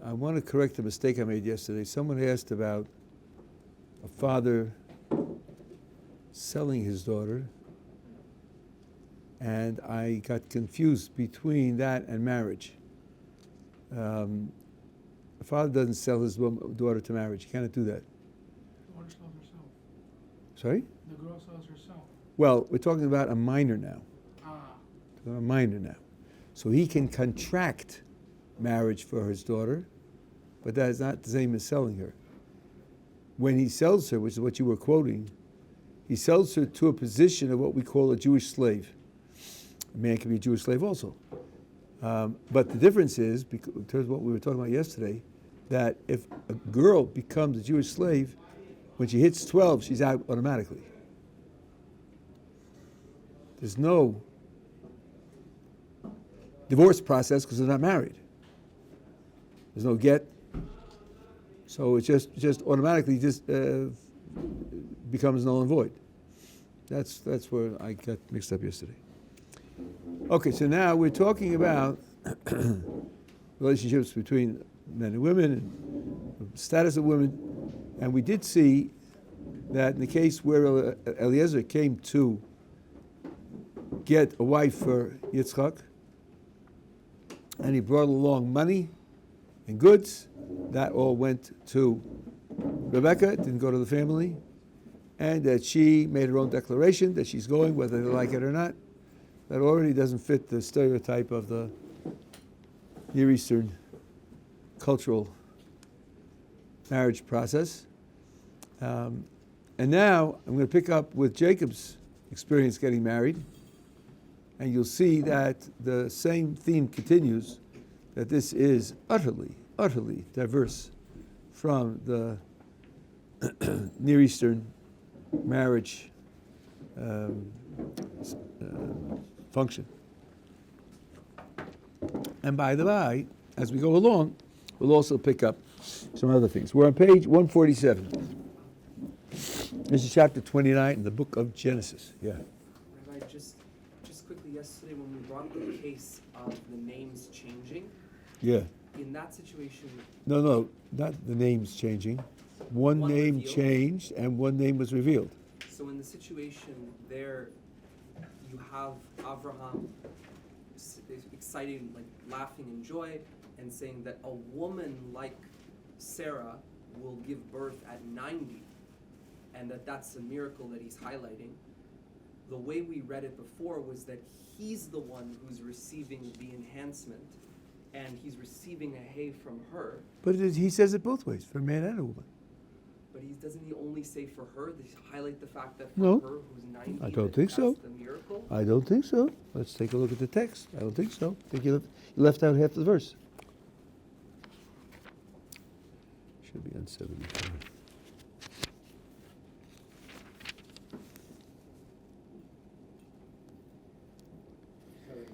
I want to correct a mistake I made yesterday. Someone asked about a father selling his daughter, and I got confused between that and marriage. A father doesn't sell his daughter to marriage. He cannot do that. The daughter sells herself. Sorry? The girl sells herself. Well, we're talking about a minor now. A minor now. So he can contract marriage for his daughter, but that is not the same as selling her. When he sells her, which is what you were quoting, he sells her to a position of what we call a Jewish slave. A man can be a Jewish slave also. But the difference is, because, in terms of what we were talking about yesterday, that if a girl becomes a Jewish slave, when she hits 12, she's out automatically. There's no divorce process because they're not married. There's no get. So it just automatically becomes null and void. That's where I got mixed up yesterday. Okay, so now we're talking about relationships between men and women and the status of women. And we did see that in the case where Eliezer came to get a wife for Yitzchak, and he brought along money and goods, that all went to Rebecca, it didn't go to the family, and that she made her own declaration that she's going, whether they like it or not. That already doesn't fit the stereotype of the Near Eastern cultural marriage process. And now I'm going to pick up with Jacob's experience getting married, and you'll see that the same theme continues, that this is utterly, utterly diverse from the Near Eastern marriage function. And by the by, as we go along, we'll also pick up some other things. We're on page 147. This is chapter 29 in the book of Genesis. Yeah. Rabbi, just quickly, yesterday when we brought up the case of the names changing. Yeah. In that situation. No, not the names changing. One name revealed. Changed and one name was revealed. So in the situation there, you have Abraham excited, like laughing in joy, and saying that a woman like Sarah will give birth at 90, and that's a miracle that he's highlighting. The way we read it before was that he's the one who's receiving the enhancement, and he's receiving a hay from her. But he says it both ways, for a man and a woman. But doesn't he only say for her? Does he highlight the fact that for No, her, who's 90, I don't think so. that's the miracle? I don't think so. Let's take a look at the text. I don't think so. I think you left out half the verse. Should be on 75.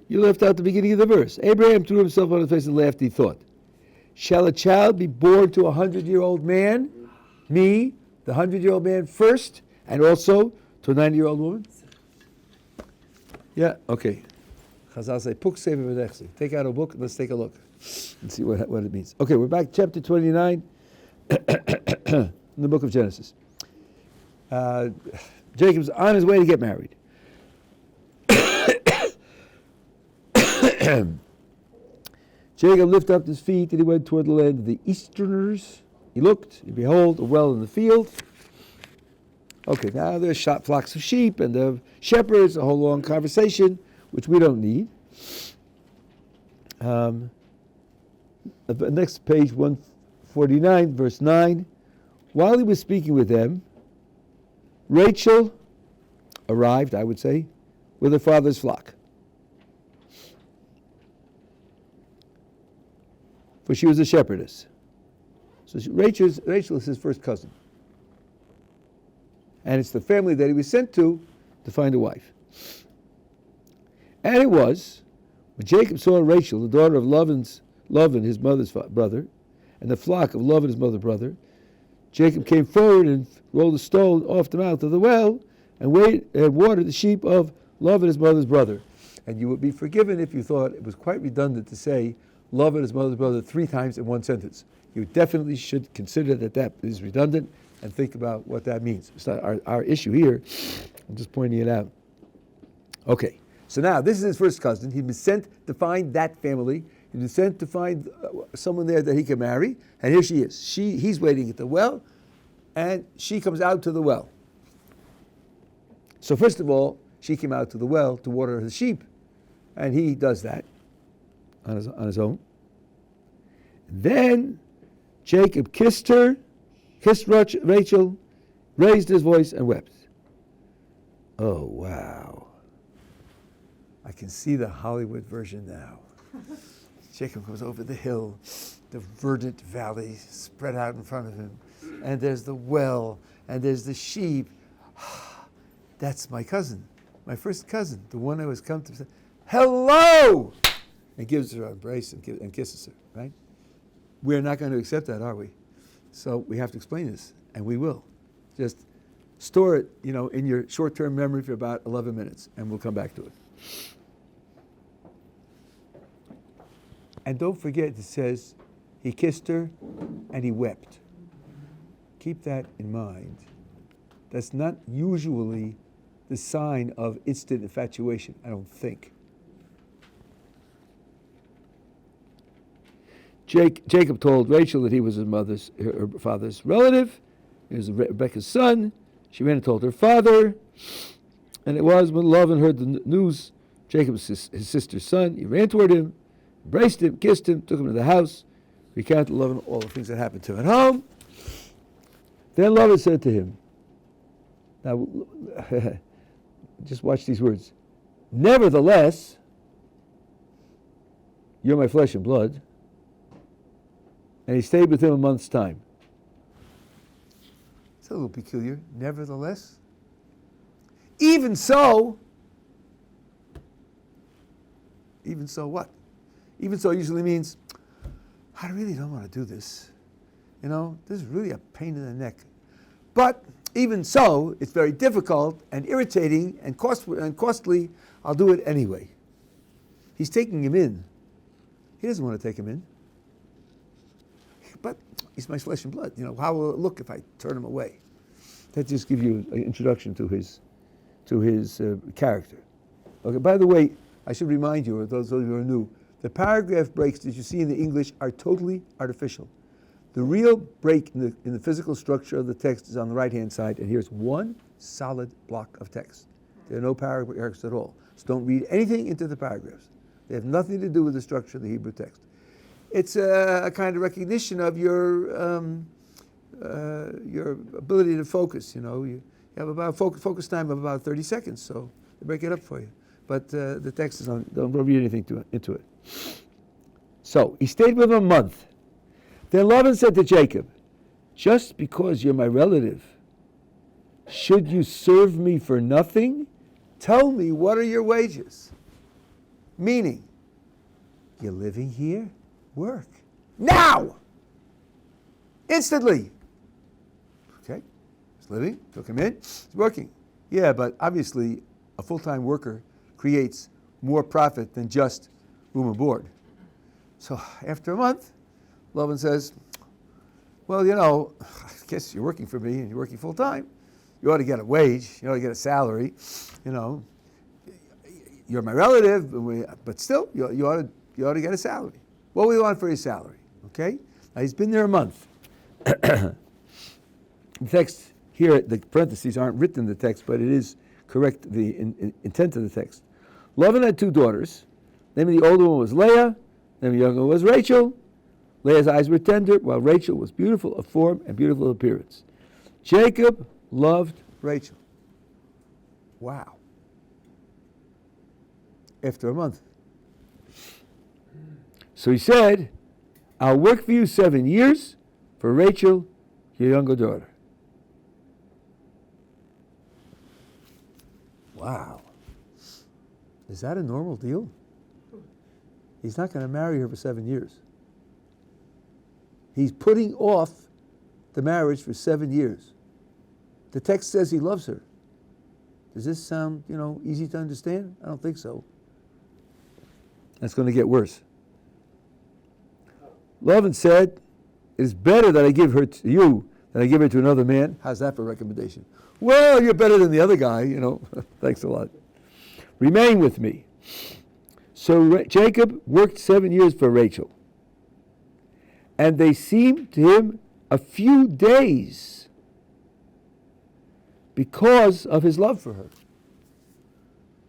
You left out the beginning of the verse. Abraham threw himself on his face and laughed. He thought, shall a child be born to a 100-year-old man? Me, the 100-year-old man first, and also to a 90-year-old woman? Yeah, okay. Chazal say, Puk Sefer V'Nechsi. Take out a book and let's take a look and see what it means. Okay, we're back to chapter 29 in the book of Genesis. Jacob's on his way to get married. Jacob lifted up his feet and he went toward the land of the Easterners. He looked, and behold, a well in the field. Okay, now there's flocks of sheep and the shepherds, a whole long conversation, which we don't need. The next page, 149, verse 9. While he was speaking with them, Rachel arrived, I would say, with her father's flock. For she was a shepherdess. So Rachel is his first cousin. And it's the family that he was sent to find a wife. And it was, when Jacob saw Rachel, the daughter of Laban, his mother's brother, and the flock of Laban, his mother's brother, Jacob came forward and rolled a stone off the mouth of the well and watered the sheep of Laban, his mother's brother. And you would be forgiven if you thought it was quite redundant to say love his mother's brother 3 times in one sentence. You definitely should consider that is redundant and think about what that means. It's not our issue here. I'm just pointing it out. Okay, so now this is his first cousin. He's been sent to find that family. He's been sent to find someone there that he can marry. And here she is. He's waiting at the well, and she comes out to the well. So first of all, she came out to the well to water his sheep, and he does that on his own. Then Jacob kissed Rachel, raised his voice, and wept. Oh, wow. I can see the Hollywood version now. Jacob goes over the hill, the verdant valley spread out in front of him, and there's the well, and there's the sheep. That's my cousin, my first cousin, the one I was come to say, hello! And gives her an embrace and kisses her, right? We're not going to accept that, are we? So we have to explain this, and we will. Just store it, in your short-term memory for about 11 minutes, and we'll come back to it. And don't forget, it says he kissed her and he wept. Keep that in mind. That's not usually the sign of instant infatuation, I don't think. Jacob told Rachel that he was her father's relative. He was Rebekah's son. She ran and told her father. And it was when Laban heard the news, Jacob was his sister's son. He ran toward him, embraced him, kissed him, took him to the house, recounted to Laban all the things that happened to him at home. Then Laban said to him, now, just watch these words. Nevertheless, you're my flesh and blood. And he stayed with him a month's time. It's a little peculiar. Nevertheless. Even so what? Even so usually means, I really don't want to do this. This is really a pain in the neck. But even so, it's very difficult and irritating and costly. I'll do it anyway. He's taking him in. He doesn't want to take him in. But he's my flesh and blood. How will it look if I turn him away? That just gives you an introduction to his character. Okay. By the way, I should remind you, or those of you who are new, the paragraph breaks that you see in the English are totally artificial. The real break in the physical structure of the text is on the right-hand side, and here's one solid block of text. There are no paragraphs at all. So don't read anything into the paragraphs. They have nothing to do with the structure of the Hebrew text. It's a kind of recognition of your ability to focus. You have about focus time of about 30 seconds, so they break it up for you. But the text is on. Don't read anything into it. So he stayed with him a month. Then Laban said to Jacob, "Just because you're my relative, should you serve me for nothing? Tell me, what are your wages?" Meaning, you're living here? Work. Now! Instantly. Okay. He's living, took him in, he's working. Yeah, but obviously a full-time worker creates more profit than just room and board. So after a month, Laban says, well, I guess you're working for me and you're working full-time. You ought to get a wage. You ought to get a salary. You're my relative, but still, you ought to get a salary. What do we want for his salary? Okay? Now, he's been there a month. The text here, the parentheses aren't written in the text, but it is correct, the intent of the text. Laban had 2 daughters. The name of the older one was Leah. The name of the younger one was Rachel. Leah's eyes were tender, while Rachel was beautiful of form and beautiful of appearance. Jacob loved Rachel. Wow. After a month. So he said, I'll work for you 7 years for Rachel, your younger daughter. Wow. Is that a normal deal? He's not going to marry her for 7 years. He's putting off the marriage for 7 years. The text says he loves her. Does this sound, easy to understand? I don't think so. That's going to get worse. Lavan said, it is better that I give her to you than I give her to another man. How's that for a recommendation? Well, you're better than the other guy, Thanks a lot. Remain with me. So Jacob worked 7 years for Rachel. And they seemed to him a few days because of his love for her.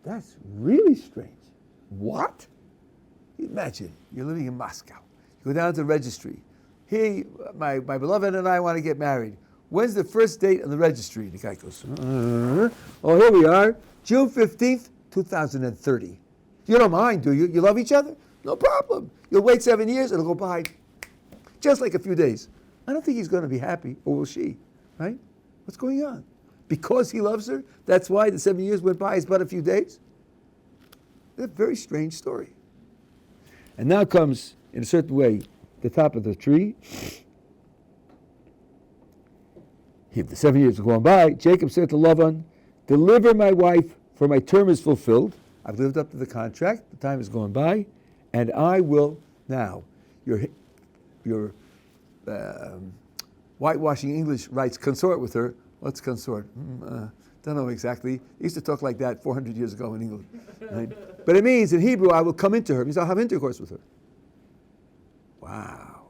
That's really strange. What? Imagine, you're living in Moscow. You go down to the registry. Hey, my beloved and I want to get married. When's the first date on the registry? The guy goes, oh, here we are, June 15th, 2030. You don't mind, do you? You love each other? No problem. You'll wait 7 years, it'll go by just like a few days. I don't think he's going to be happy, or will she, right? What's going on? Because he loves her, that's why the 7 years went by, it's but a few days? That's a very strange story. And now comes, in a certain way, the top of the tree. The 7 years are going by. Jacob said to Lavan, deliver my wife, for my term is fulfilled. I've lived up to the contract. The time is going by. And I will now. Your whitewashing English writes consort with her. What's consort? Don't know exactly. They used to talk like that 400 years ago in England. Right? But it means in Hebrew, I will come into her. It means I'll have intercourse with her. Wow.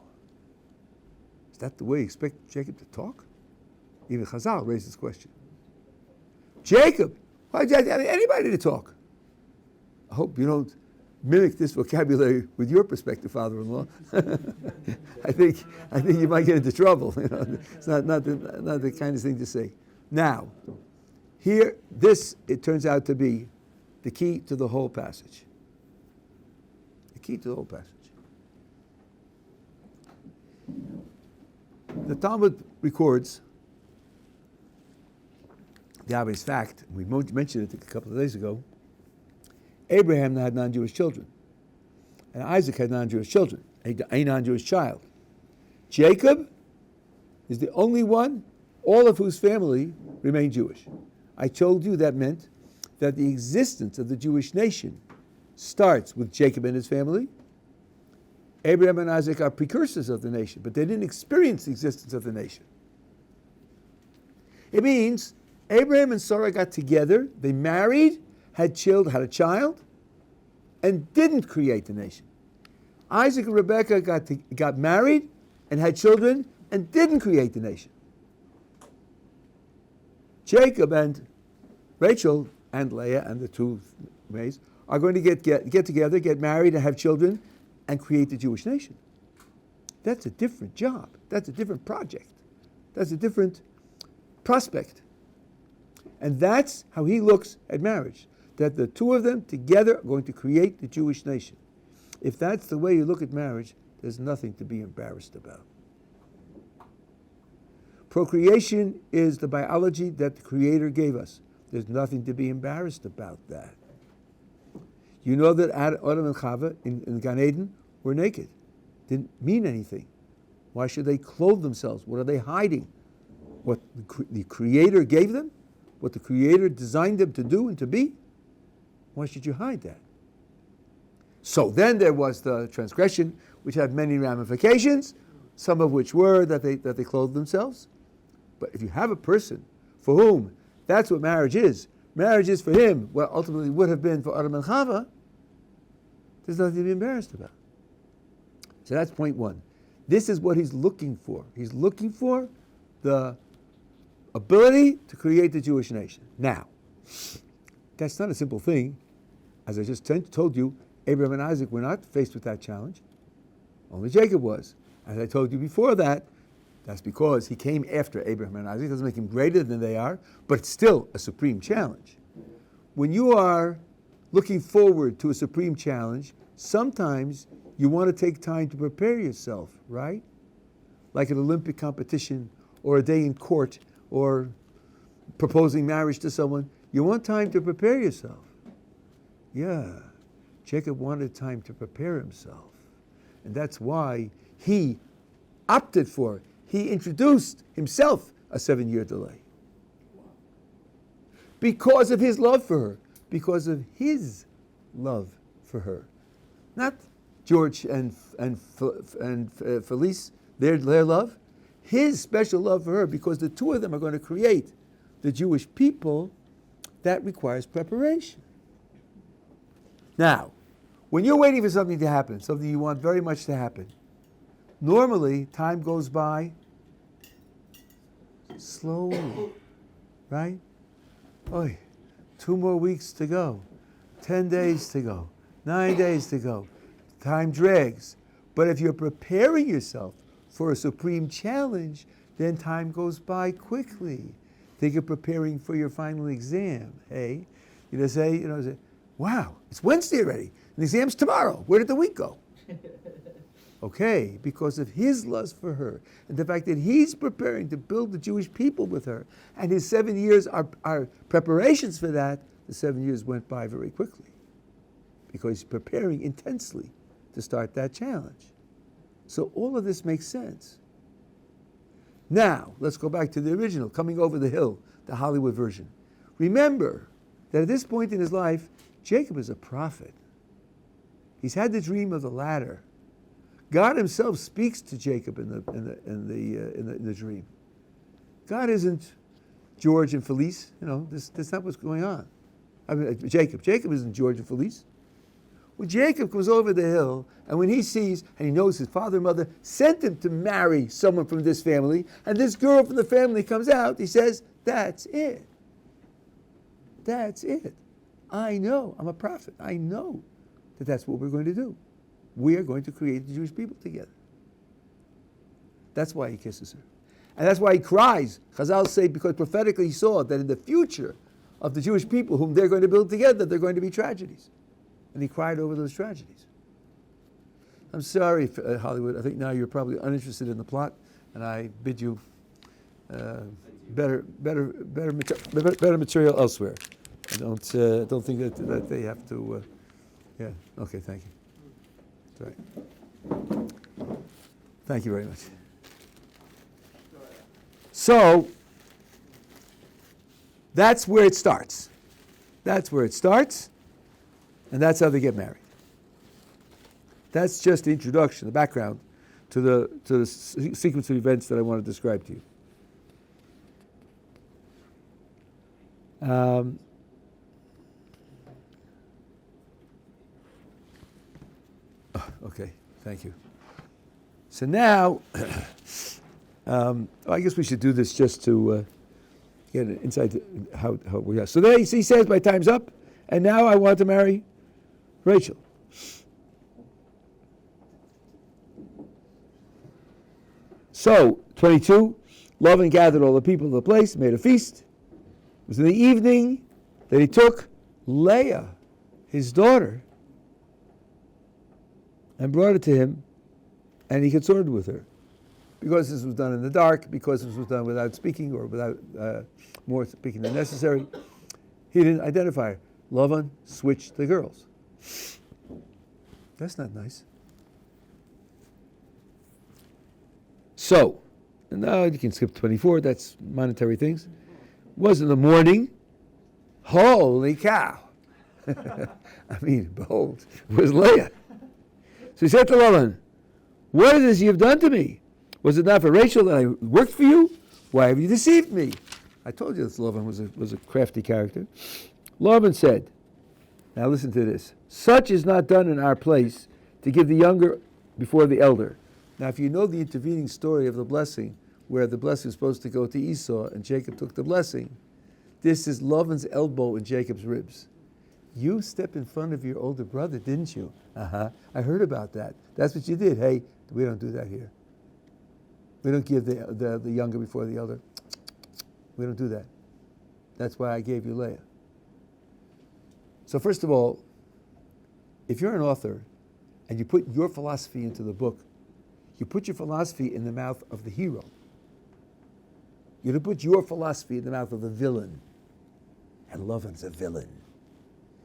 Is that the way you expect Jacob to talk? Even Chazal raised this question. Jacob, why did you have anybody to talk? I hope you don't mimic this vocabulary with your prospective father-in-law. I think you might get into trouble. It's not the kind of thing to say. Now, here, it turns out to be the key to the whole passage. The key to the whole passage. The Talmud records the obvious fact, we mentioned it a couple of days ago, Abraham had non-Jewish children, and Isaac had non-Jewish children, a non-Jewish child. Jacob is the only one, all of whose family remained Jewish. I told you that meant that the existence of the Jewish nation starts with Jacob and his family. Abraham and Isaac are precursors of the nation, but they didn't experience the existence of the nation. It means Abraham and Sarah got together, they married, had a child, and didn't create the nation. Isaac and Rebekah got married and had children and didn't create the nation. Jacob and Rachel and Leah and the two maids are going to get together, get married, and have children, and create the Jewish nation. That's a different job. That's a different project. That's a different prospect. And that's how he looks at marriage, that the two of them together are going to create the Jewish nation. If that's the way you look at marriage, there's nothing to be embarrassed about. Procreation is the biology that the Creator gave us. There's nothing to be embarrassed about that. You know that Adam and Chava in Gan Eden were naked. Didn't mean anything. Why should they clothe themselves? What are they hiding? What the Creator gave them? What the Creator designed them to do and to be? Why should you hide that? So then there was the transgression, which had many ramifications, some of which were that they clothed themselves. But if you have a person for whom that's what marriage is for him what ultimately would have been for Adam and Chava, there's nothing to be embarrassed about. So that's point one. This is what he's looking for. He's looking for the ability to create the Jewish nation. Now, that's not a simple thing. As I just told you, Abraham and Isaac were not faced with that challenge. Only Jacob was. As I told you before that, that's because he came after Abraham and Isaac. It doesn't make him greater than they are, but it's still a supreme challenge. When you are looking forward to a supreme challenge, sometimes you want to take time to prepare yourself, right? Like an Olympic competition or a day in court or proposing marriage to someone. You want time to prepare yourself. Yeah, Jacob wanted time to prepare himself. And that's why he opted for, he introduced himself a 7-year delay. Because of his love for her. Because of his love for her. Not George and Felice, their love, his special love for her, because the two of them are going to create the Jewish people, that requires preparation. Now, when you're waiting for something to happen, something you want very much to happen, normally time goes by slowly, right? Oy, 2 more weeks to go, 10 days to go, 9 days to go. Time drags. But if you're preparing yourself for a supreme challenge, then time goes by quickly. Think of preparing for your final exam. Hey, say, wow, it's Wednesday already. And the exam's tomorrow. Where did the week go? Okay, because of his lust for her and the fact that he's preparing to build the Jewish people with her, and his 7 years are preparations for that, the 7 years went by very quickly because he's preparing intensely to start that challenge. So all of this makes sense. Now, let's go back to the original, Coming Over the Hill, the Hollywood version. Remember that at this point in his life, Jacob is a prophet. He's had the dream of the ladder. God himself speaks to Jacob in the dream. God isn't George and Felice. That's not what's going on. I mean, Jacob isn't George and Felice. When Jacob goes over the hill, and when he sees, and he knows his father and mother sent him to marry someone from this family, and this girl from the family comes out, he says, that's it. That's it. I know, I'm a prophet. I know that that's what we're going to do. We are going to create the Jewish people together. That's why he kisses her. And that's why he cries. Chazal say, because prophetically he saw that in the future of the Jewish people whom they're going to build together, they're going to be tragedies. And he cried over those tragedies. I'm sorry, Hollywood. I think now you're probably uninterested in the plot, and I bid you better material elsewhere. I don't think that they have to. Yeah. Okay. Thank you. That's right. Thank you very much. So that's where it starts. That's where it starts. And that's how they get married. That's just the introduction, the background to the sequence of events that I want to describe to you. Okay, thank you. So now, I guess we should do this just to get an insight to how we are. So there he says, my time's up, and now I want to marry Rachel. So, 22, Laban gathered all the people of the place, made a feast. It was in the evening that he took Leah, his daughter, and brought her to him, and he consorted with her. Because this was done in the dark, because this was done without speaking or without more speaking than necessary, he didn't identify her. Laban switched the girls. That's not nice. So, and now you can skip 24, that's monetary things. Was in the morning, holy cow. I mean, behold, it was Leah. So he said to Laban, what is this you have done to me? Was it not for Rachel that I worked for you? Why have you deceived me? I told you this Laban was a crafty character. Laban said, now listen to this. Such is not done in our place to give the younger before the elder. Now if you know the intervening story of the blessing, where the blessing was supposed to go to Esau and Jacob took the blessing, this is Laban's elbow in Jacob's ribs. You stepped in front of your older brother, didn't you? I heard about that. That's what you did. Hey, we don't do that here. We don't give the younger before the elder. We don't do that. That's why I gave you Leah. So first of all, if you're an author and you put your philosophy into the book, you put your philosophy in the mouth of the hero. You don't put your philosophy in the mouth of the villain. And Laban's a villain.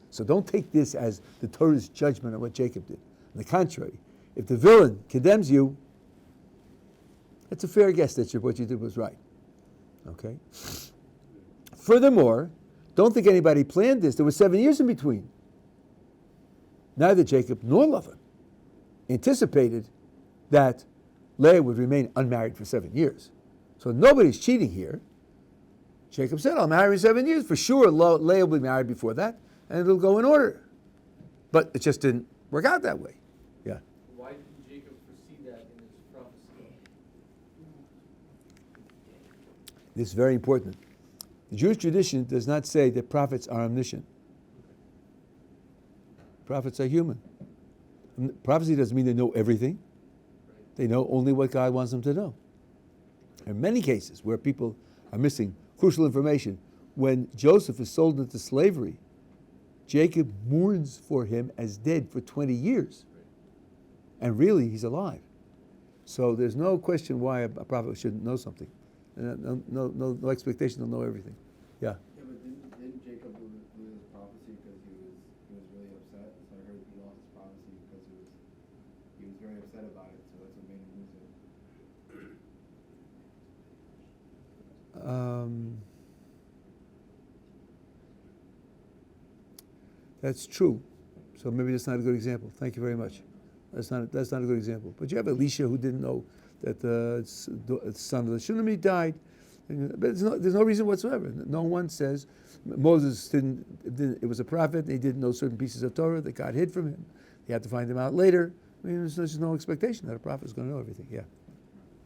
So don't take this as the Torah's judgment on what Jacob did. On the contrary, if the villain condemns you, it's a fair guess that what you did was right. Okay? Furthermore, don't think anybody planned this. There were 7 years in between. Neither Jacob nor Laban. anticipated that Leah would remain unmarried for 7 years. So nobody's cheating here. Jacob said, I'll marry in 7 years. For sure, Leah will be married before that, and it'll go in order. But it just didn't work out that way. Yeah. Why didn't Jacob foresee that in his prophecy? This is very important. The Jewish tradition does not say that prophets are omniscient. Prophets are human. Prophecy doesn't mean they know everything. They know only what God wants them to know. There are many cases where people are missing crucial information. When Joseph is sold into slavery, Jacob mourns for him as dead for 20 years. And really, he's alive. So there's no question why a prophet shouldn't know something. No expectation to know everything. Yeah. Yeah, but didn't Jacob lose his prophecy because he was really upset? So I heard he lost his prophecy because he was very upset about it. So that's what made him lose it. That's true. So maybe that's not a good example. Thank you very much. That's not a good example. But you have Elisha who didn't know that the son of the Shunammite died. But there's no reason whatsoever. No one says Moses didn't. It was a prophet. He didn't know certain pieces of Torah that God hid from him. He had to find them out later. I mean, there's no expectation that a prophet is going to know everything. Yeah.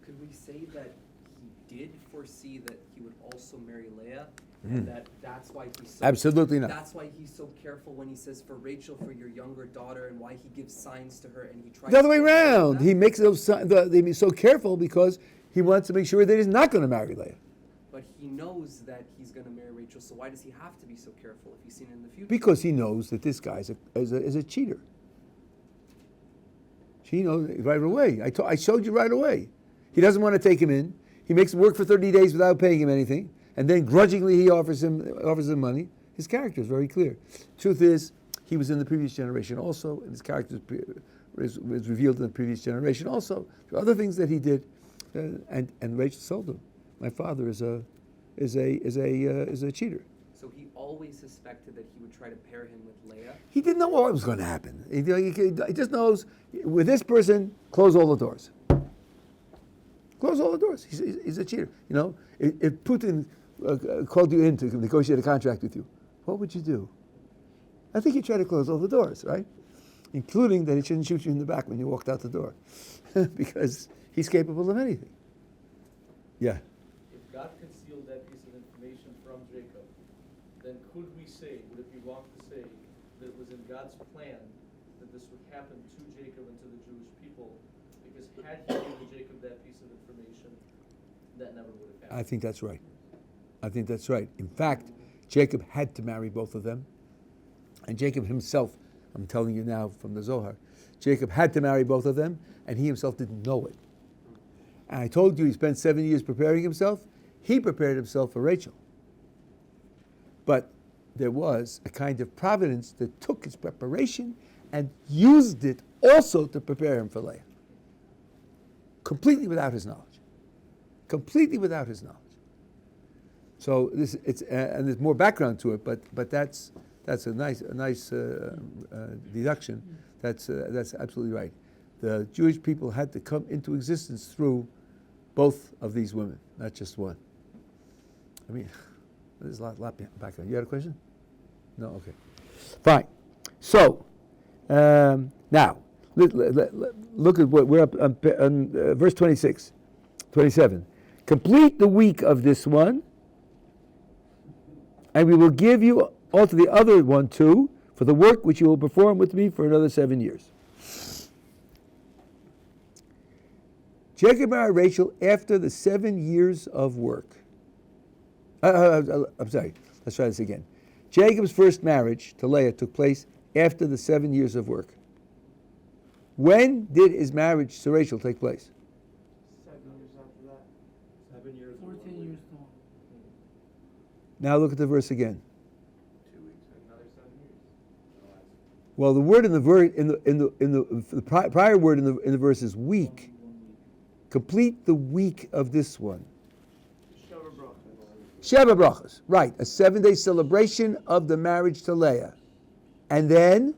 Could we say that he did foresee that he would also marry Leah, and that's why he's so Absolutely not. That's why he's so careful when he says for Rachel, for your younger daughter, and why he gives signs to her and he tries The other way to avoid around. that. He makes those. He's so careful because he wants to make sure that he's not going to marry Leah. But he knows that he's going to marry Rachel, so why does he have to be so careful if he's seen it in the future? Because he knows that this guy is a cheater. He knows right away. I showed you right away. He doesn't want to take him in. He makes him work for 30 days without paying him anything, and then grudgingly he offers him money. His character is very clear. Truth is, he was in the previous generation also, and his character was revealed in the previous generation also. There are other things that he did, and Rachel told him, "My father is a cheater." So he always suspected that he would try to pair him with Leah. He didn't know what was going to happen. He just knows, with this person, close all the doors. Close all the doors. He's a cheater. You know, if Putin called you in to negotiate a contract with you, what would you do? I think you'd try to close all the doors, right? Including that he shouldn't shoot you in the back when you walked out the door, because he's capable of anything. Yeah. If God concealed that piece of information from Jacob, then would it be wrong to say that it was in God's plan that this would happen to Jacob and to the Jewish people? Because had he given Jacob that piece of information, that never would have happened. I think that's right. In fact, Jacob had to marry both of them. And Jacob himself, I'm telling you now from the Zohar, Jacob had to marry both of them, and he himself didn't know it. And I told you he spent 7 years preparing himself. He prepared himself for Rachel. But there was a kind of providence that took his preparation and used it also to prepare him for Leah. Completely without his knowledge. So and there's more background to it, but that's a nice deduction. That's absolutely right. The Jewish people had to come into existence through both of these women, not just one. I mean, there's a lot background. You had a question? No? Okay. Fine. So, now, look at what we're up on verse 27. Complete the week of this one, and we will give you also the other one too, for the work which you will perform with me for another 7 years. Jacob married Rachel after the 7 years of work. I'm sorry, let's try this again. Jacob's first marriage to Leah took place after the 7 years of work. When did his marriage to Rachel take place? 7 years after that. 7 years. 14 years long. Now look at the verse again. 2 weeks, another 7 years. Well, the word in the prior word in the verse is week. Complete the week of this one. Sheva brachos, right? A 7-day celebration of the marriage to Leah, and then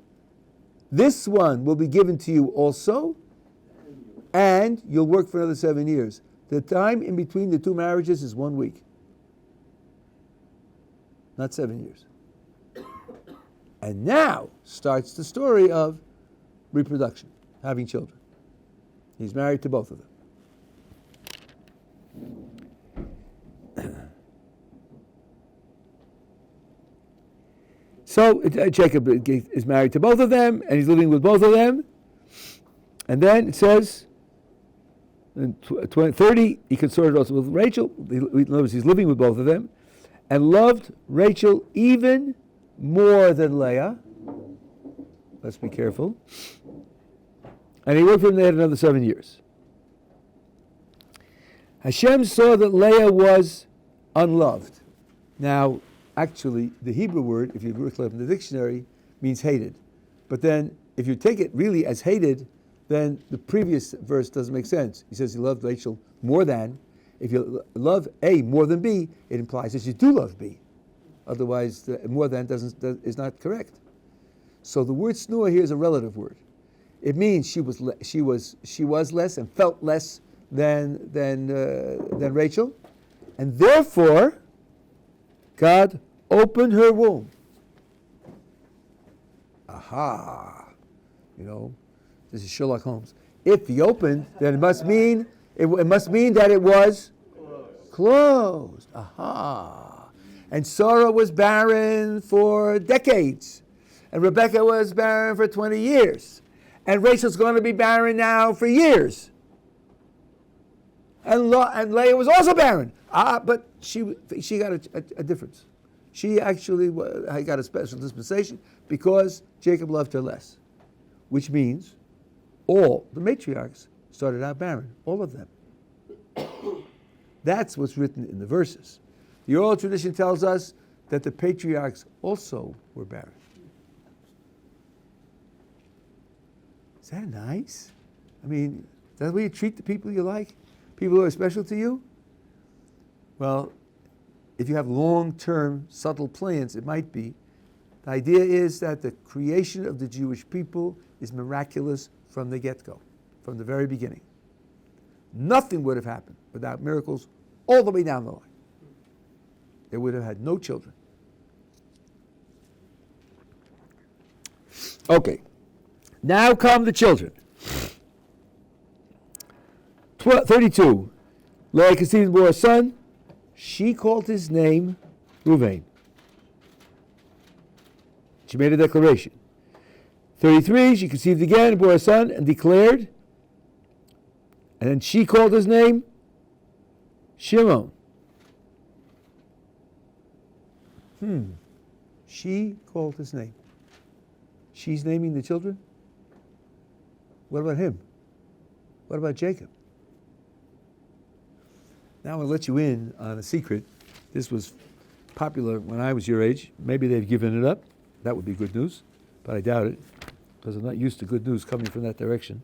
This one will be given to you also, and you'll work for another 7 years. The time in between the two marriages is 1 week, not 7 years. And now starts the story of reproduction, having children. He's married to both of them. So Jacob is married to both of them, and he's living with both of them. And then it says, in 30, he consorted also with Rachel. In other words, he's living with both of them, and loved Rachel even more than Leah. Let's be careful. And he worked for him there another 7 years. Hashem saw that Leah was unloved. Now, actually, the Hebrew word, if you look it up in the dictionary, means hated. But then, if you take it really as hated, then the previous verse doesn't make sense. He says he loved Rachel more than. If you love A more than B, it implies that you do love B. Otherwise, the more than is not correct. So the word snua here is a relative word. It means she was less and felt less than Rachel, and therefore God opened her womb. Aha! This is Sherlock Holmes. If he opened, then it must mean that it was closed. Aha! And Sarah was barren for decades, and Rebecca was barren for 20 years, and Rachel's going to be barren now for years. And Leah was also barren. But she got a difference. She actually got a special dispensation because Jacob loved her less, which means all the matriarchs started out barren, all of them. That's what's written in the verses. The oral tradition tells us that the patriarchs also were barren. Is that nice? I mean, is that the way you treat the people you like? People who are special to you? Well, if you have long-term subtle plans, it might be. The idea is that the creation of the Jewish people is miraculous from the get-go, from the very beginning. Nothing would have happened without miracles all the way down the line. They would have had no children. Okay. Now come the children. 32. Leah conceived and bore a son. She called his name Reuven. She made a declaration. 33. She conceived again and bore a son and declared. And then she called his name Shimon. She called his name. She's naming the children? What about him? What about Jacob? Now I'm going to let you in on a secret. This was popular when I was your age. Maybe they've given it up. That would be good news, but I doubt it because I'm not used to good news coming from that direction.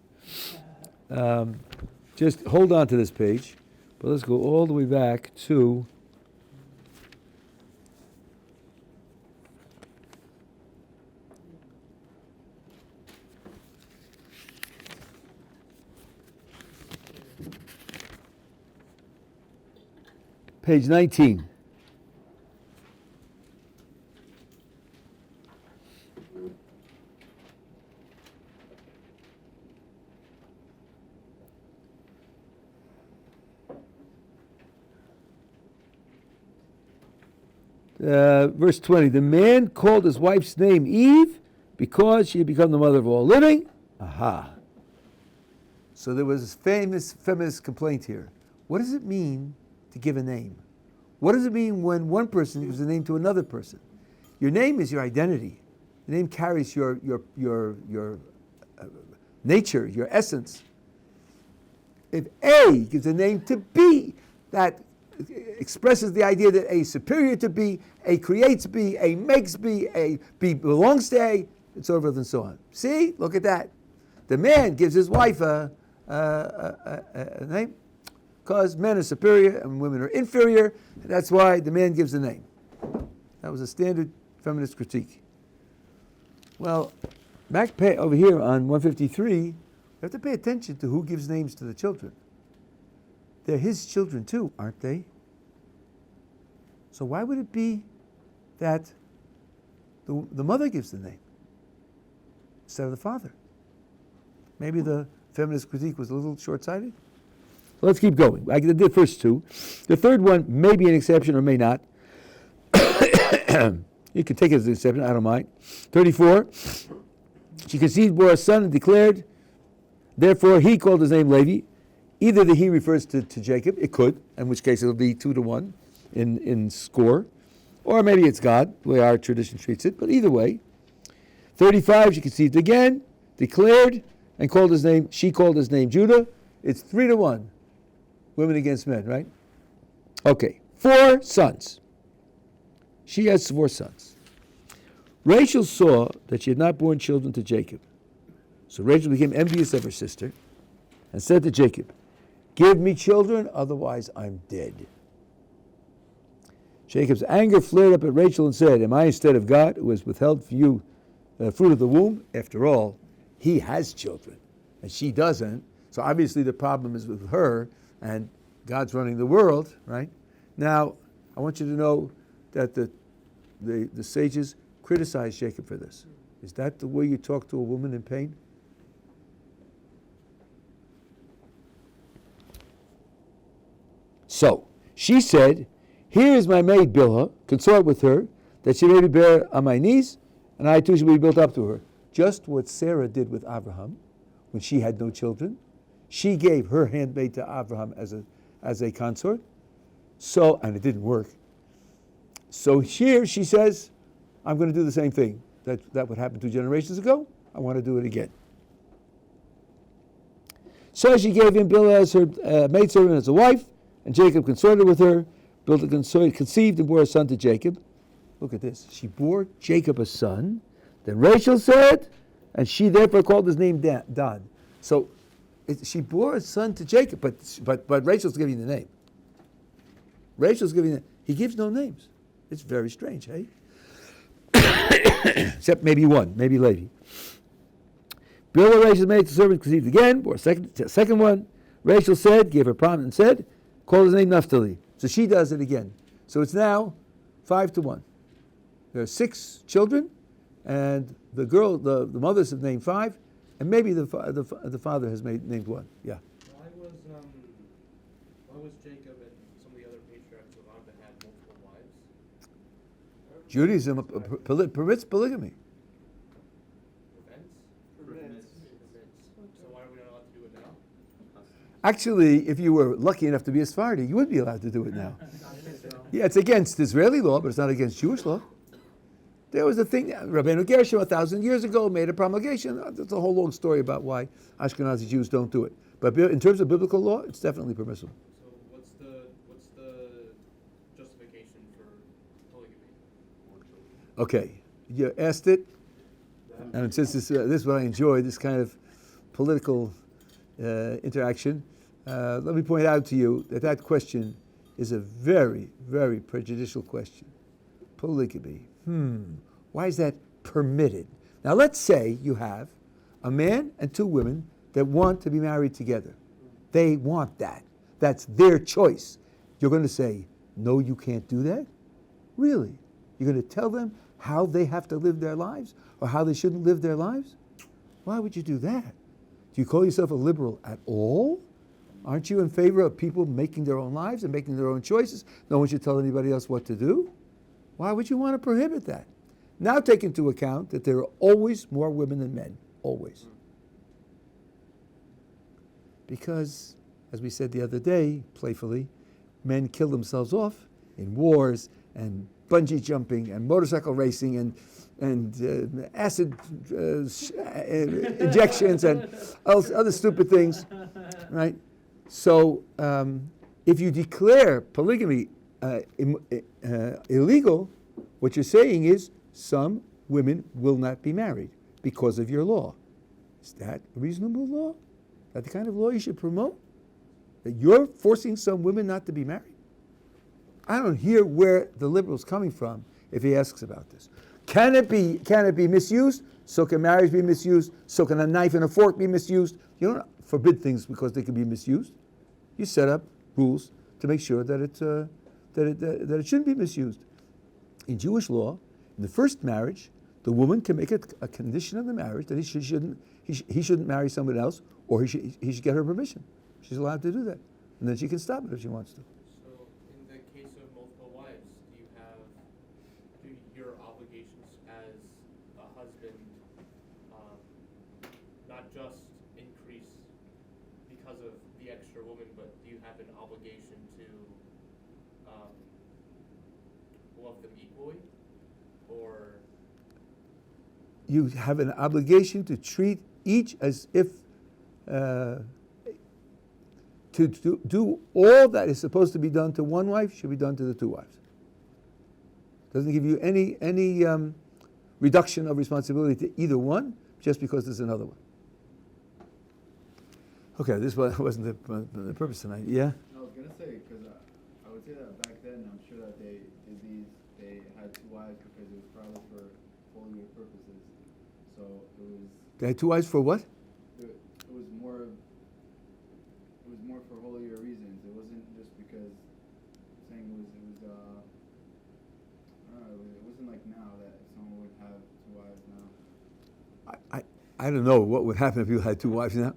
Just hold on to this page, but let's go all the way back to page 19. Verse 20, the man called his wife's name Eve because she had become the mother of all living. Aha. So there was this famous feminist complaint here. What does it mean to give a name? What does it mean when one person gives a name to another person? Your name is your identity. The name carries your nature, your essence. If A gives a name to B, that expresses the idea that A is superior to B, A creates B, A makes B, B belongs to A, and so forth and so on. See? Look at that. The man gives his wife a name because men are superior and women are inferior, and that's why the man gives the name. That was a standard feminist critique. Well, over here on 153, you have to pay attention to who gives names to the children. They're his children too, aren't they? So why would it be that the mother gives the name instead of the father? Maybe the feminist critique was a little short-sighted? Let's keep going. I did the first two. The third one may be an exception or may not. You can take it as an exception, I don't mind. 34. She conceived, bore a son, and declared, therefore he called his name Levi. Either the he refers to Jacob, it could, in which case it'll be 2-1 in score. Or maybe it's God, the way our tradition treats it, but either way. 35, she conceived again, declared, and she called his name Judah. It's 3-1. Women against men, right? Okay, 4 sons. She has 4 sons. Rachel saw that she had not borne children to Jacob. So Rachel became envious of her sister and said to Jacob, give me children, otherwise I'm dead. Jacob's anger flared up at Rachel and said, am I instead of God who has withheld for you the fruit of the womb? After all, he has children and she doesn't. So obviously the problem is with her and God's running the world, right? Now, I want you to know that the sages criticize Jacob for this. Is that the way you talk to a woman in pain? So, she said, here is my maid Bilhah, consort with her, that she may be bare on my knees, and I too shall be built up to her. Just what Sarah did with Abraham when she had no children. She gave her handmaid to Abraham as a consort. So, and it didn't work. So here she says, I'm going to do the same thing. That would happen 2 generations ago. I want to do it again. So she gave him Bilhah as her maidservant, as a wife, and Jacob consorted with her, conceived and bore a son to Jacob. Look at this. She bore Jacob a son. Then Rachel said, and she therefore called his name Dan. So she bore a son to Jacob, but Rachel's giving the name. Rachel's giving the he gives no names. It's very strange, hey? Except maybe one, maybe Levi. Bilhah, Rachel's maid servant, conceived again, bore a second one. Rachel said, gave her promise and said, called his name Naphtali. So she does it again. So it's now 5-1. There are 6 children, and the mothers have named 5, and maybe the father has named 1. Yeah. Why was Jacob and some of the other patriarchs allowed to have multiple wives? Judaism permits polygamy. Prevents? So why are we not allowed to do it now? Actually, if you were lucky enough to be a Sephardi, you would be allowed to do it now. Yeah, it's against Israeli law, but it's not against Jewish law. There was a thing, Rabbeinu Gershom 1,000 years ago made a promulgation. There's a whole long story about why Ashkenazi Jews don't do it. But in terms of biblical law, it's definitely permissible. So what's the justification for polygamy? Okay, you asked it, and since this is what I enjoy, this kind of political interaction, let me point out to you that question is a very, very prejudicial question. Polygamy. Why is that permitted? Now let's say you have a man and 2 women that want to be married together. They want that. That's their choice. You're going to say, no, you can't do that? Really? You're going to tell them how they have to live their lives or how they shouldn't live their lives? Why would you do that? Do you call yourself a liberal at all? Aren't you in favor of people making their own lives and making their own choices? No one should tell anybody else what to do. Why would you want to prohibit that? Now take into account that there are always more women than men. Always. Because, as we said the other day, playfully, men kill themselves off in wars and bungee jumping and motorcycle racing and acid injections and other stupid things, right? So if you declare polygamy illegal, what you're saying is some women will not be married because of your law. Is that a reasonable law? Is that the kind of law you should promote? That you're forcing some women not to be married? I don't hear where the liberal's coming from if he asks about this. Can it be misused? So can marriage be misused? So can a knife and a fork be misused? You don't forbid things because they can be misused. You set up rules to make sure that it shouldn't be misused. In Jewish law, in the first marriage, the woman can make a condition of the marriage that he shouldn't marry somebody else, or he should get her permission. She's allowed to do that, and then she can stop it if she wants to. So, in the case of multiple wives, do your obligations as a husband not just increase because of the extra woman, but do you have an obligation to love them equally, or? You have an obligation to treat each as if to do all that is supposed to be done to one wife should be done to the two wives. Doesn't give you any reduction of responsibility to either one just because there's another one. Okay, this wasn't the purpose tonight. Yeah? No, I was gonna say, because I would say that back then, I'm sure that they had two wives because it was probably for holier purposes. So it was. They had two wives for what? It was more for holier reasons. It wasn't just because saying it was I don't know, it wasn't like now that someone would have two wives now. I don't know what would happen if you had two wives now.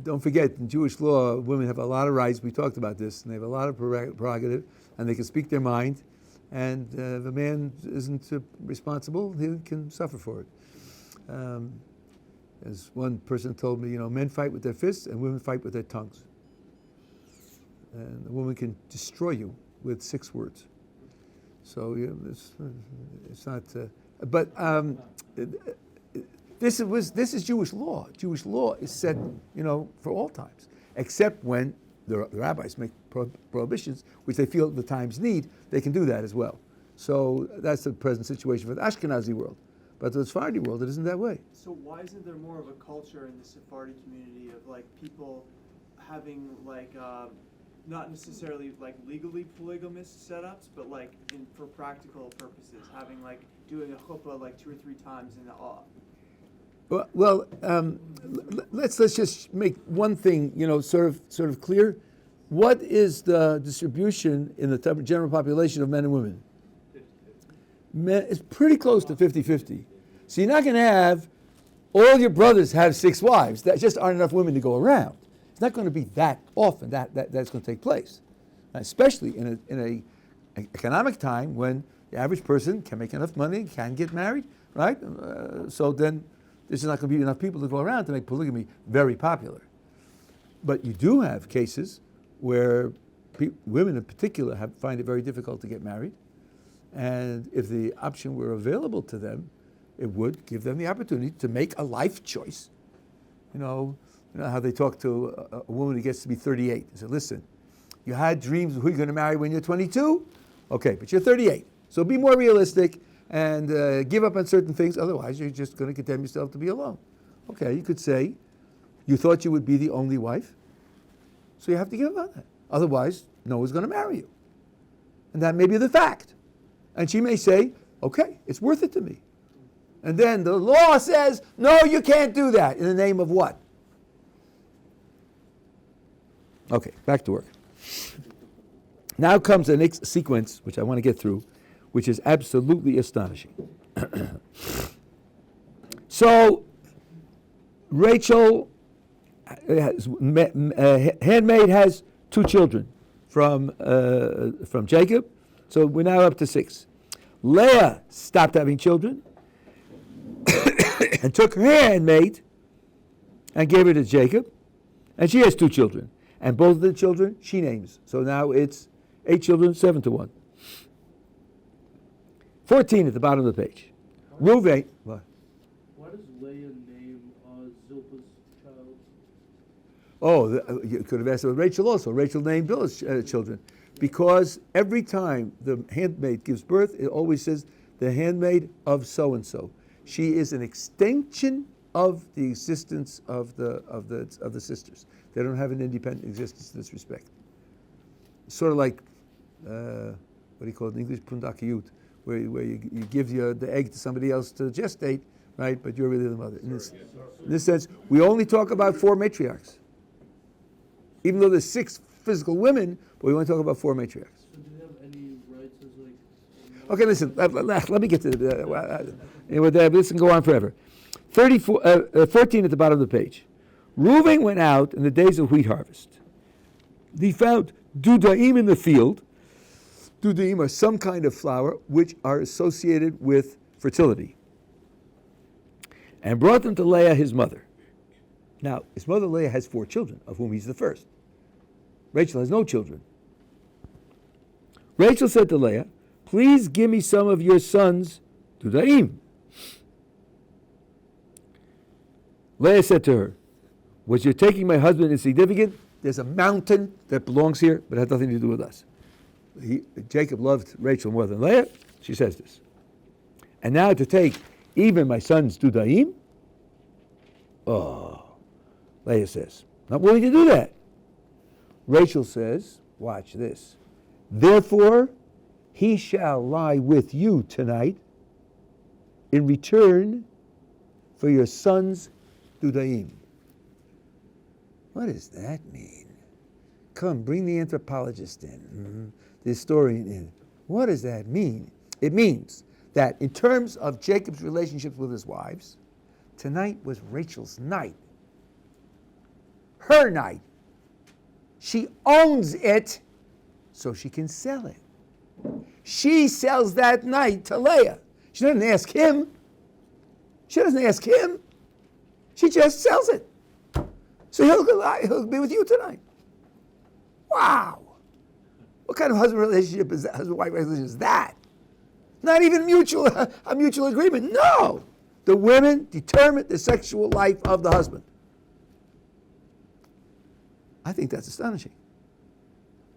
Don't forget, in Jewish law, women have a lot of rights. We talked about this, and they have a lot of prerogative, and they can speak their mind. And if a man isn't responsible, he can suffer for it. As one person told me, men fight with their fists and women fight with their tongues. And a woman can destroy you with 6 words. So it's not. But this is Jewish law. Jewish law is set, for all times, except when the rabbis make prohibitions, which they feel the times need. They can do that as well. So that's the present situation for the Ashkenazi world. But the Sephardi world, it isn't that way. So why isn't there more of a culture in the Sephardi community of people having not necessarily legally polygamous setups, but for practical purposes, having doing a chuppah 2 or 3 times in the Well, let's just make one thing, sort of clear. What is the distribution in the general population of men and women? It's pretty close to 50-50. So you're not going to have all your brothers have 6 wives. There just aren't enough women to go around. It's not going to be that often that's going to take place, especially in a economic time when the average person can make enough money, can get married, right? So then there's not going to be enough people to go around to make polygamy very popular. But you do have cases where women in particular find it very difficult to get married. And if the option were available to them, it would give them the opportunity to make a life choice. You know how they talk to a woman who gets to be 38. They say, listen, you had dreams of who you're going to marry when you're 22? Okay, but you're 38. So be more realistic and give up on certain things. Otherwise, you're just going to condemn yourself to be alone. Okay, you could say, you thought you would be the only wife, so you have to give up on that. Otherwise, no one's going to marry you. And that may be the fact. And she may say, okay, it's worth it to me. And then the law says, no, you can't do that. In the name of what? Okay, back to work. Now comes the next sequence, which I want to get through, which is absolutely astonishing. So, Rachel, handmaid, has 2 children from Jacob. So we're now up to 6. Leah stopped having children and took her handmaid and gave her to Jacob. And she has 2 children. And both of the children she names. So now it's 8 children, 7 to 1. 14 at the bottom of the page. Reuven. What? Why does Leah name Zilpah's child? Oh, you could have asked about Rachel also. Rachel named Bilhah's children. Because every time the handmaid gives birth, it always says the handmaid of so-and-so. She is an extension of the existence of the sisters. They don't have an independent existence in this respect. Sort of like, what do you call it in English? Pundakiyut, where you give the egg to somebody else to gestate, right? But you're really the mother. In this sense, we only talk about 4 matriarchs. Even though there's 6 physical women, but we want to talk about 4 matriarchs. So do you have any rights as like? Okay, listen. Let me get to this can go on forever. 14 at the bottom of the page. Reuven went out in the days of wheat harvest. He found dudaim in the field. Dudaim are some kind of flour which are associated with fertility. And brought them to Leah, his mother. Now, his mother Leah has 4 children, of whom he's the first. Rachel has no children. Rachel said to Leah, please give me some of your sons dudaim. Leah said to her, was your taking my husband insignificant? There's a mountain that belongs here, but it has nothing to do with us. Jacob loved Rachel more than Leah. She says this. And now to take even my sons dudaim? Oh, Leah says, not willing to do that. Rachel says, watch this. Therefore, he shall lie with you tonight in return for your sons dudaim. What does that mean? Come, bring the anthropologist in, the historian in. What does that mean? It means that in terms of Jacob's relationships with his wives, tonight was Rachel's night. Her night. She owns it, so she can sell it. She sells that night to Leah. She doesn't ask him. She doesn't ask him. She just sells it. So he'll be with you tonight. Wow. What kind of husband relationship is that? Husband-wife relationship is that? Not even a mutual agreement. No. The women determine the sexual life of the husband. I think that's astonishing.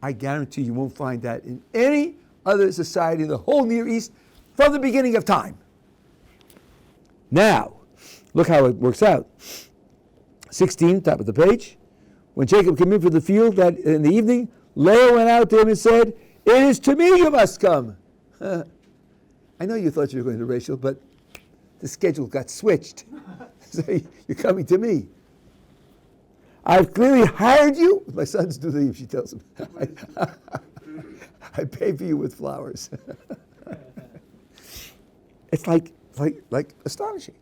I guarantee you won't find that in any other society in the whole Near East from the beginning of time. Now, look how it works out. 16, top of the page. When Jacob came in for the field that in the evening, Leah went out to him and said, it is to me you must come. I know you thought you were going to Rachel, but the schedule got switched. So you're coming to me. I've clearly hired you. My sons do leave, she tells him. I pay for you with flowers. It's like astonishing.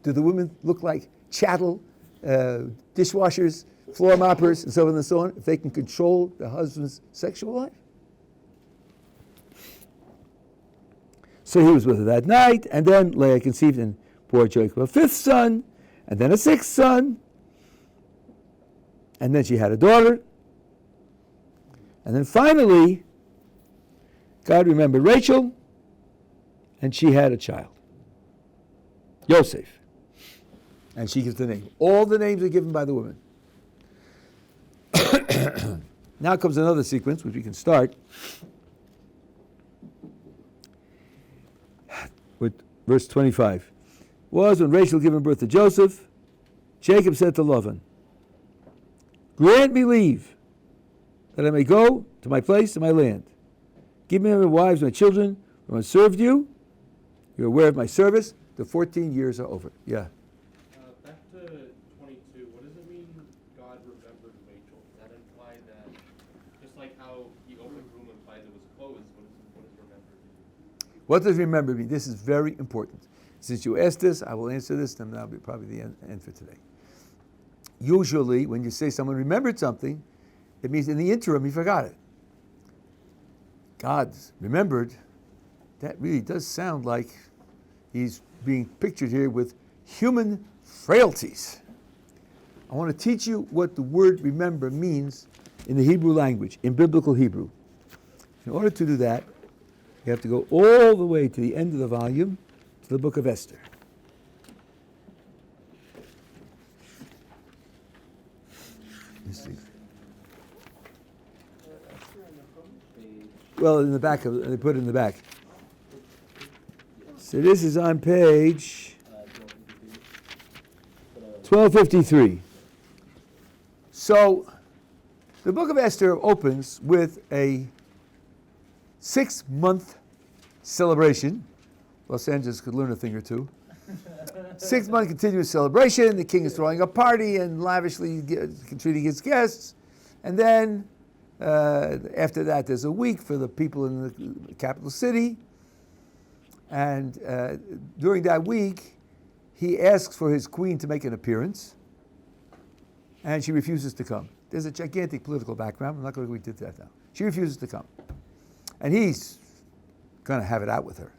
Do the women look like chattel, dishwashers, floor moppers, and so on and so on, if they can control the husband's sexual life? So he was with her that night, and then Leah conceived and bore Jacob a 5th son, and then a 6th son, and then she had a daughter, and then finally, God remembered Rachel, and she had a child, Yosef. And she gives the name. All the names are given by the women. Now comes another sequence, which we can start with verse 25. Was when Rachel gave birth to Joseph, Jacob said to Laban, grant me leave, that I may go to my place and my land. Give me my wives, my children, for I served you. You're aware of my service. The 14 years are over. Yeah. Back to 22. What does it mean God remembered Rachel? Does that imply that, just like how the open room implies it was closed, what does remembered mean? What does remember mean? This is very important. Since you asked this, I will answer this, and that'll be probably the end for today. Usually, when you say someone remembered something, it means in the interim he forgot it. God remembered, that really does sound like he's being pictured here with human frailties. I want to teach you what the word remember means in the Hebrew language, in biblical Hebrew. In order to do that, you have to go all the way to the end of the volume, to the book of Esther. Let's see. Well, in the back they put it in the back. So this is on page 1253. So the book of Esther opens with a 6-month celebration. Los Angeles could learn a thing or two. 6-month continuous celebration. The king is throwing a party and lavishly treating his guests. And then after that, there's a week for the people in the capital city. And during that week, he asks for his queen to make an appearance. And she refuses to come. There's a gigantic political background. I'm not going to go into that now. She refuses to come. And he's going to have it out with her.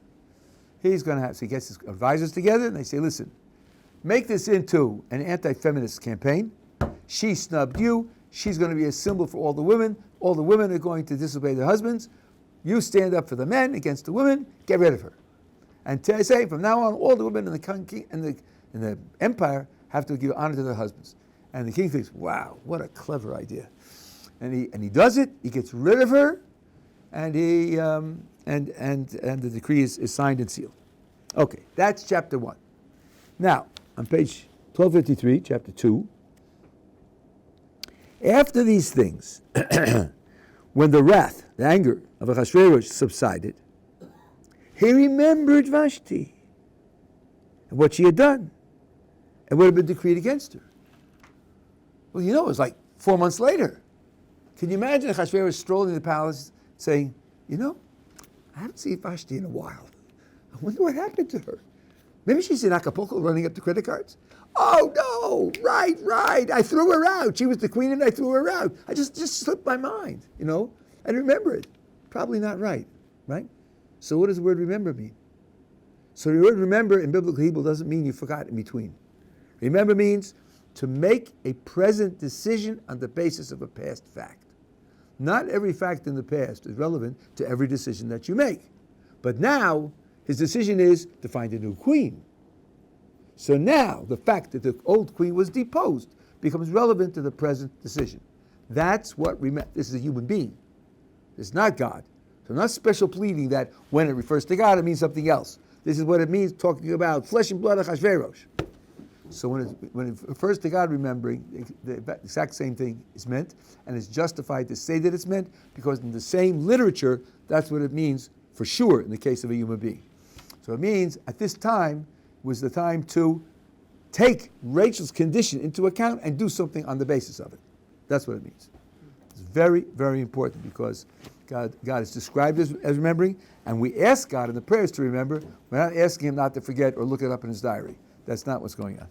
So he gets his advisors together and they say, listen, make this into an anti-feminist campaign. She snubbed you. She's going to be a symbol for all the women. All the women are going to disobey their husbands. You stand up for the men against the women. Get rid of her. And say, from now on, all the women in the empire have to give honor to their husbands. And the king thinks, wow, what a clever idea. And he does it. He gets rid of her. And the decree is signed and sealed. Okay, that's chapter 1. Now, on page 1253, chapter 2, after these things, when the wrath, the anger of Ahasuerus subsided, he remembered Vashti and what she had done and what had been decreed against her. Well, it was like 4 months later. Can you imagine Ahasuerus strolling in the palace saying, I haven't seen Vashti in a while. I wonder what happened to her. Maybe she's in Acapulco running up the credit cards. Oh, no, right. I threw her out. She was the queen and I threw her out. I just slipped my mind, I didn't remember it. Probably not right? So what does the word remember mean? So the word remember in biblical Hebrew doesn't mean you forgot in between. Remember means to make a present decision on the basis of a past fact. Not every fact in the past is relevant to every decision that you make. But now, his decision is to find a new queen. So now, the fact that the old queen was deposed becomes relevant to the present decision. That's what this is a human being. It's not God. So not special pleading that when it refers to God, it means something else. This is what it means talking about flesh and blood of Ahasuerus. So when it refers to God remembering, the exact same thing is meant, and it's justified to say that it's meant, because in the same literature, that's what it means for sure in the case of a human being. So it means at this time was the time to take Rachel's condition into account and do something on the basis of it. That's what it means. It's very, very important because God is described as remembering, and we ask God in the prayers to remember. We're not asking him not to forget or look it up in his diary. That's not what's going on.